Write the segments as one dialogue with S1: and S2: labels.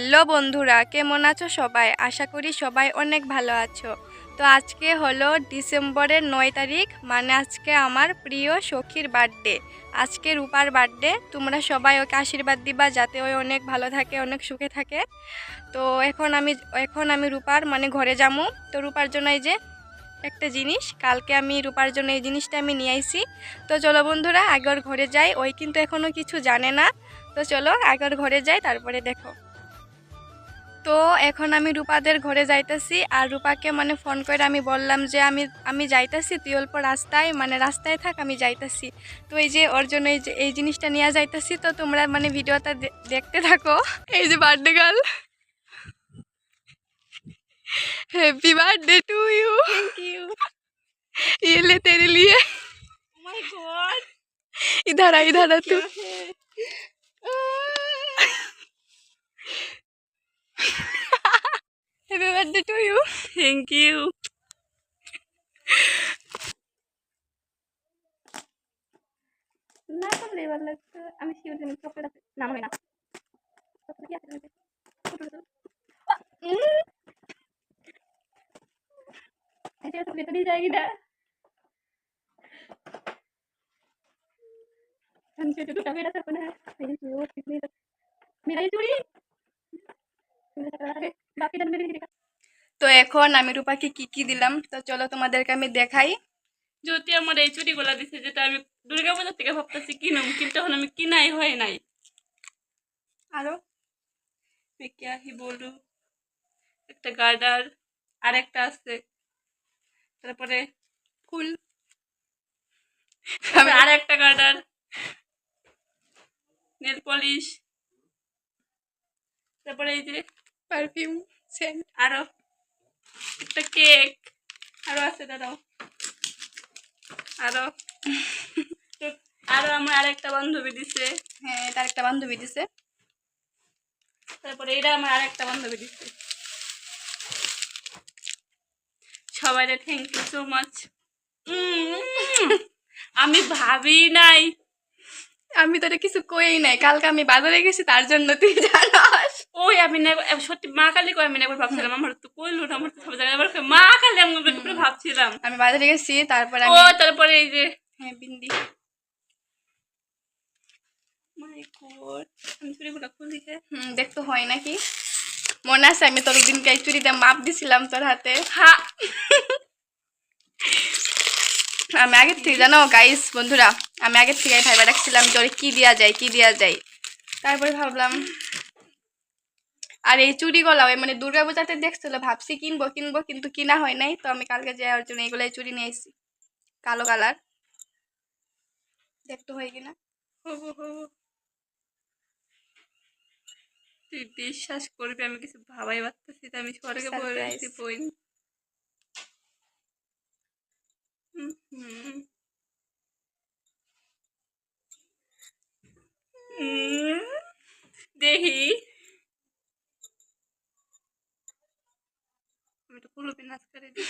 S1: Hello বন্ধুরা, কেমন আছো সবাই? আশা করি সবাই অনেক ভালো আছো। তো আজকে হলো ডিসেম্বরের 9 তারিখ, মানে আজকে আমার প্রিয় সখীর বার্থডে। আজকে রূপার বার্থডে। তোমরা সবাই ওকে আশীর্বাদ দিবা যাতে ওই অনেক ভালো থাকে, অনেক সুখে থাকে। তো এখন আমি রূপার মানে ঘরে যামু। তো রূপার জন্য এই যে একটা জিনিস, কালকে আমি রূপার জন্য এই জিনিসটা আমি নিয়ে আইছি। তো চলো বন্ধুরা, আগের ঘরে যাই। ওই কিন্তু এখনো কিছু জানে না। তো চলো আগের ঘরে যাই, তারপরে দেখো। তো এখন আমি রূপাদের ঘরে যাইতেছি, আর রূপাকে মানে ফোন করে আমি বললাম যে আমি যাইতেছি, তুই অল্প রাস্তায় থাক, আমি যাইতেছি। তো এই যে ওর জন্য এই জিনিসটা নিয়ে যাইতেছি। তো তোমরা মানে ভিডিওটা দেখতে থাকো। এই যে birthday girl, happy birthday to you.
S2: Thank you.
S1: ये ले तेरे लिए।
S2: माय गॉड,
S1: इधर आ तू।
S2: क्या है?
S1: Happy birthday to you.
S2: Thank you. না করলে ভালো লাগতো। আমি শিওর জানি চকলেট আছে, না মনে হয় না। চকলেট কি আছে এর মধ্যে? এটা চকলেট দিয়ে যায়গি না। আমি ছোট ছোট চকলেট আছে না। मेरी क्यूट कितनी मेरा ये चूड़ी बाकी दिन मेरे दिखेगा।
S1: তো এখন আমি রূপাকে কি কি দিলাম, তো চলো তোমাদেরকে আমি দেখাই।
S2: জ্যোতি আমার এই চুড়িগুলা দিছে, যেটা আমি দুর্গা পূজা থেকে ভাবতেছি কিনুম, কিন্তু এখন আমি কিনাই হয় নাই।
S1: আরো
S2: मैं क्या ही बोलूं, একটা গার্ডার আর একটা আছে, তারপরে
S1: ফুল,
S2: আর একটা গার্ডার, নেল পলিশ, তারপরে এই যে
S1: পারফিউম, সেন্ট।
S2: আরো একটা কেক, আরো আছে দাঁড়াও, আরো আরো আমার আরেকটা বান্ধবী দিছে।
S1: হ্যাঁ, তার একটা বান্ধবী দিছে।
S2: তারপরে এটা আমার আরেকটা বান্ধবী দিছে। সবাইকে থ্যাংক ইউ সো মাচ। আমি ভাবি নাই,
S1: আমি তোরে কিছু কই নাই, কালকে আমি বাজারে গেছি তার জন্য, তুই জানাস।
S2: ওই আমি না সত্যি মা কালী কই আমি না একবার ভাবছিলাম, আমার তো কইলো না, আমার তো সব জায়গায় এবার মা কালী আমি একবার ভাবছিলাম।
S1: আমি বাজারে গেছি, তারপরে
S2: ও তারপরে এই যে
S1: হ্যাঁ বিন্দি।
S2: মাই গড, আমি চুড়িগুলো খুলি কে
S1: দেখতে হয় নাকি? মনে আছে আমি তোর দিনকে চুড়িতে মাপ দিছিলাম তোর হাতে।
S2: হ্যাঁ,
S1: আমি আগের থেকে জানো গাইস বন্ধুরা, আমি আগের থেকে ভাইবা রাখছিলাম যে ওরে কি দেওয়া যায়। তারপরে ভাবলাম, আর এই চুড়িগুলো মানে দুর্গা পূজাতে দেখছিল, ভাবছি কিনবো কিন্তু কিনা হয় নাই। তো আমি কালকে যাওয়ার জন্য এইগুলো চুড়ি নিয়ে এসেছি, কালো কালার। দেখতে হয় কিনা।
S2: হবো হবো, তুই বিশ্বাস করবি আমি কিছু ভাবাই পারতেছি না, আমি স্বর্গে পড়েছি বইন। দেখি আমি তো খুলবি নাচ করে দিই।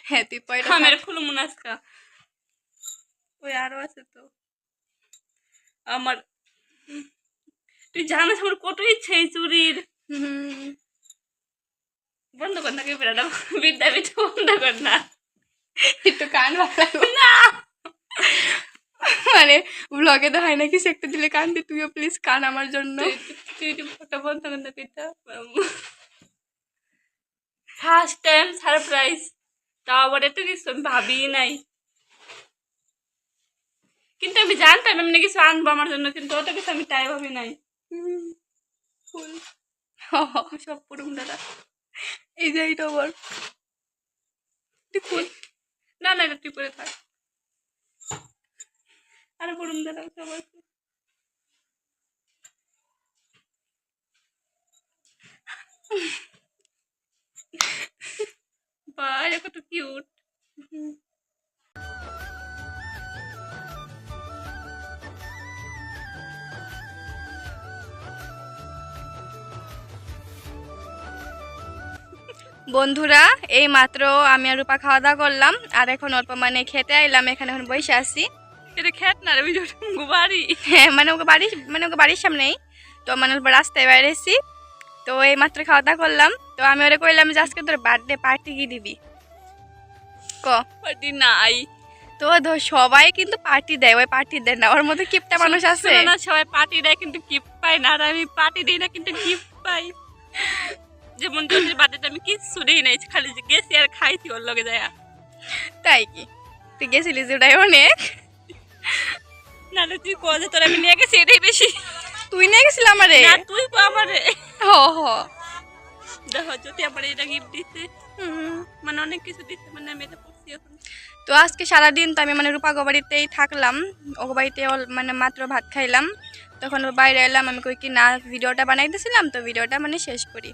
S1: হ্যাঁ তুই পয়টা
S2: আমি খুলবো নাচকা, ওই আরো আছে তো আমার। তুই জানিস আমার কত ইচ্ছা এই চুরির। বন্ধ কর না ক্যামেরাটা, বিদ্যা বন্ধ কর না,
S1: একটু কান ভালো
S2: না
S1: মানে ব্লগে তো হয় না কিছু একটা দিলে কান দি, তুইও প্লিজ কান আমার জন্য।
S2: তুই ফটো বন্ধ কর না বিদ্যা। ফার্স্ট টাইম সারপ্রাইজ, তাও আবার এত কিছু আমি ভাবি নাই, কিন্তু আমি জানতাম এমনি কিছু আনবো আমার জন্য, কিন্তু অত কিছু আমি তাই ভাবি নাই।
S1: ফুল
S2: সব পুরুম দাদা,
S1: এই যে এইটা বল ফুল।
S2: না না এটা তুই পরে থাক, আরো পুরুম দাদা সব আছে। বাহ কত কিউট।
S1: বন্ধুরা এই মাত্র আমি আর রূপা খাওয়া দাওয়া করলাম, আর এখন অল্প মানে খেতে আইলাম, এখানে এখন বসে আছি।
S2: এটা খেত না রে, বাড়ি।
S1: হ্যাঁ মানে ওকে বাড়ির সামনেই। তো মানে রাস্তায় বাইরেছি, তো এই মাত্র খাওয়া দাওয়া করলাম। তো আমি ওরে কইলাম যে আজকে তোর বার্থডে পার্টি কি দিবি ক।
S2: পার্টি নাই।
S1: তো সবাই কিন্তু পার্টি দেয়, ওই পার্টি দেয় না, ওর মধ্যে কিপটা মানুষ আছে
S2: শোনো না, সবাই পার্টি দেয় কিন্তু গিফট পাই না, আর আমি পার্টি দিই না কিন্তু গিফট পাই। যেমন জ্যোতির বার্থডে আমি কিচ্ছু দিই নাই, খালি যে গেছি আর খাইছি ওর লগে যায়।
S1: তাই কি? তুই গেছিলিস ওটাই অনেক।
S2: নাহলে তুই কয়ে তোর আমি নিয়ে গেছি এটাই বেশি।
S1: তুই নিয়ে গেছিল আমারে?
S2: না তুই আমারে।
S1: হ হ।
S2: দেখো জ্যোতি আমার এটা গিফট দিচ্ছে,
S1: হুম।
S2: মানে অনেক কিছু দিচ্ছে, মানে আমি এটা পড়ছি এখন।
S1: তো আজকে সারাদিন তো আমি মানে রূপা বাড়িতেই থাকলাম, ও বাড়িতে মানে মাত্র ভাত খাইলাম, তখন ওর বাইরে এলাম। আমি কই কি না ভিডিওটা বানাইতেছিলাম, তো ভিডিওটা মানে শেষ করি।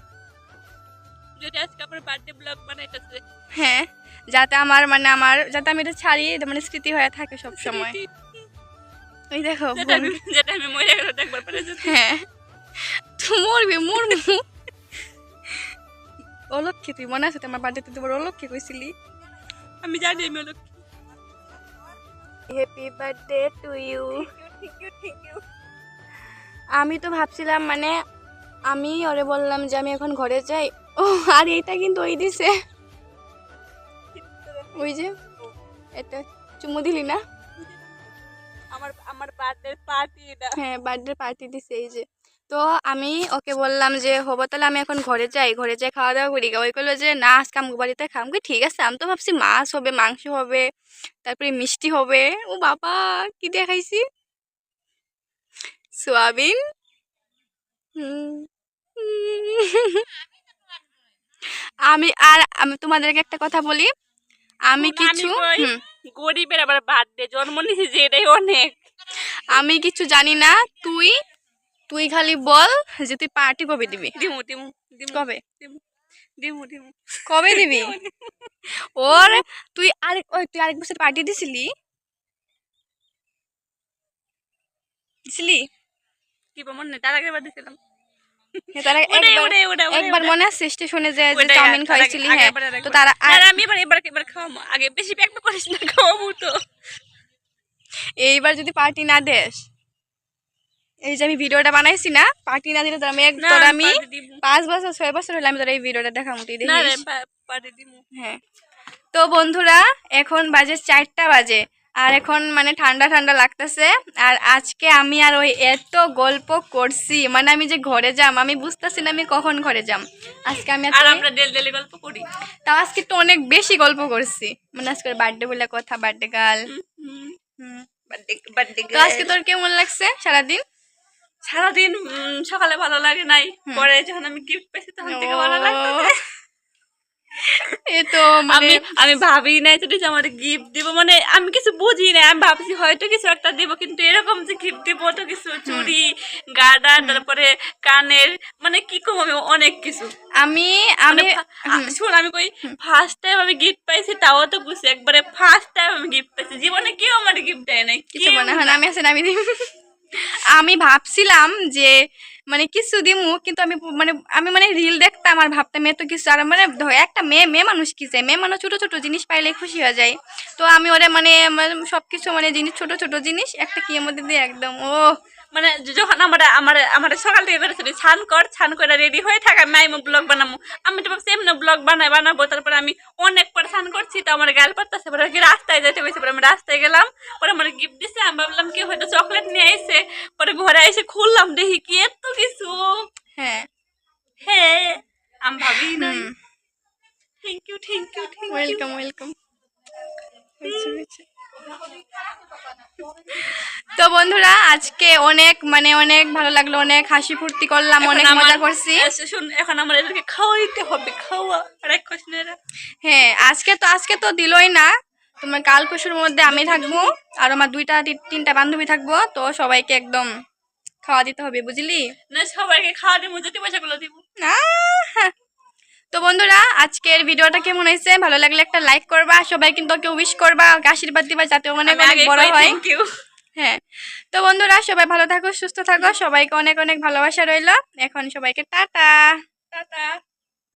S2: যদি আজকে আমার বার্থডে ব্লগ বানাইতেছে।
S1: হ্যাঁ, যাতে আমার মানে যাতে আমি এটা ছাড়ি, এটা মানে স্মৃতি হয়ে থাকে সব সময়। ওই দেখো
S2: যেটা আমি মরে গেলে দেখবার পারে।
S1: হ্যাঁ, তুই মরবি মরবি। অলক্ষী, তুই মনে আছে তোমার বার্থডেতে তোমার অলক্ষী কইছিলি?
S2: আমি জানি আমি হলো।
S1: Happy birthday to you. আমি তো ভাবছিলাম মানে আমি ওরে বললাম যে আমি এখন ঘরে যাই। ও আর এইটা কিন্তু ওই দিছে, ওই যে এটা চুমু দিলি না?
S2: আমার বার্থডে পার্টি এটা।
S1: হ্যাঁ, বার্থডে পার্টি দিছে এই যে। তো আমি ওকে বললাম যে হবো তাহলে আমি এখন ঘরে যাই, ঘরে যাই খাওয়া দাওয়া করি। ওই করলো যে না আজকে আমগো বাড়িতে খামকে। ঠিক আছে, আমি তো ভাবছি মাছ হবে, মাংস হবে, তারপরে মিষ্টি হবে। ও বাবা, কি দেখাইছি, সোয়াবিন। হুম। আমি তোমাদেরকে একটা কথা বলি, আমি কিছু
S2: গরিবের আবার বার্থডে জন্ম নিয়েছি যে এটাই অনেক।
S1: আমি কিছু জানি না, তুই তুই খালি বল যে তুই পার্টি কবে দিবি।
S2: দিমু দিমু দিমু
S1: কবে
S2: দিমু দিমু
S1: কবে দিবি? ওর তুই আরেক বছর পার্টি দিছিলি
S2: কি মনে নেই, তার আগের বার দিছিলাম।
S1: একবার মনে আছে স্টেশনে যে চাউমিন খাইছিলি? হ্যাঁ, তো তারা
S2: আমি এবার খাওয়াবো, আগে বেশি প্যাক করিস না, খাওয়াবো তো।
S1: এইবার যদি পার্টি না দেস, এই যে আমি ভিডিওটা বানাইছি না, পার্টি না দিলে তোর আমি 5 বছর 6 বছর হলে আমি তোর এই ভিডিওটা দেখাবো, তুই দেখিস। হ্যাঁ, তো বন্ধুরা এখন বাজে 4টা বাজে, আর এখন মানে ঠান্ডা ঠান্ডা লাগতেছে। আর আজকে আমি আর ওই এত গল্প করছি, মানে আমি যে ঘরে যাম আমি বুঝতেছি না আমি কখন ঘরে যাম। আজকে আমি
S2: আর আমরা ডেলি গল্প করি,
S1: তাও আজকে তো অনেক বেশি গল্প করছি, মানে আজকে বার্থডে বলে কথা, বার্থডে গার্ল। তো আজকে তোর কেমন লাগছে সারাদিন?
S2: সারাদিন সকালে ভালো লাগে নাই, পরে যখন আমি গিফট পেয়েছি তখন থেকে ভালো লাগছে। আমি ভাবি নাই তো যে আমার গিফট দিব, মানে আমি কিছু বুঝি না, আমি ভাবছি হয়তো কিছু একটা দিব, কিন্তু এরকম যে গিফট দিব তো কিছু চুড়ি, গার্ডার, তারপরে কানের, মানে কি কম আমি অনেক কিছু। আমি শোন, আমি কই ফার্স্ট টাইম আমি গিফট পাইছি, তাও তো বুঝছি একবারে ফার্স্ট টাইম আমি গিফট পাইছি জীবনে, কেউ আমার গিফট দেয় নাই কিছু মনে হয় না।
S1: আমি ভাবছিলাম যে মানে কিছু দিমু, কিন্তু আমি রিল দেখতাম আর ভাবতাম এত কিছু, আর মানে একটা মেয়ে মানুষ কি চাই, মেয়ে মানুষ ছোট ছোট জিনিস পাইলে খুশি হয়ে যায়। তো আমি ওরে মানে সবকিছু মানে জিনিস ছোট ছোট জিনিস একটা কি এর মধ্যে দিয়ে একদম
S2: মানে যখন আমার সকাল থেকে বেরোচ্ছি ছান করে রেডি হয়ে থাকা আমি ব্লগ বানাবো, আমি তো ভাবছি এমনি ব্লগ বানাবো। তারপরে আমি অনেক পরে ছান করছি, তো আমার গাল পারতেছে, পরে রাস্তায় যেতে হয়েছে, পরে আমি রাস্তায় গেলাম, পরে আমার গিফট দিচ্ছে, আমি ভাবলাম কি হয়তো চকলেট নিয়ে এসে, পরে ঘরে এসে খুললাম দেখি কি এত কিছু।
S1: হ্যাঁ
S2: হ্যাঁ, আমি ভাবি না। Thank you
S1: welcome. তো বন্ধুরা আজকে অনেক ভালো লাগলো, অনেক হাসি ফুর্তি করলাম, অনেক মজা করছি।
S2: এখন আমার এদেরকে খাওয়াইতে হবে, খাওয়া আর এক কোশ্চেনেরা।
S1: হ্যাঁ, আজকে তো দিলই না, তোমার কাল পরশুর মধ্যে আমি থাকবো আর আমার 2-3টা বান্ধবী থাকবো, তো সবাইকে একদম খাওয়া দিতে হবে, বুঝলি?
S2: না সবাইকে খাওয়া দিব, যদি পয়সাগুলো দিব
S1: না। তো বন্ধুরা আজকের ভিডিওটা কেমন হয়েছে, ভালো লাগলে একটা লাইক করবা, সবাই কিন্তু ওকে উইশ করবা, ওকে আশীর্বাদ দিবা যাতে অনেক বড় হয়। হ্যাঁ, তো বন্ধুরা সবাই ভালো থাকো, সুস্থ থাকো, সবাইকে অনেক ভালোবাসা রইলো। এখন সবাইকে টাটা।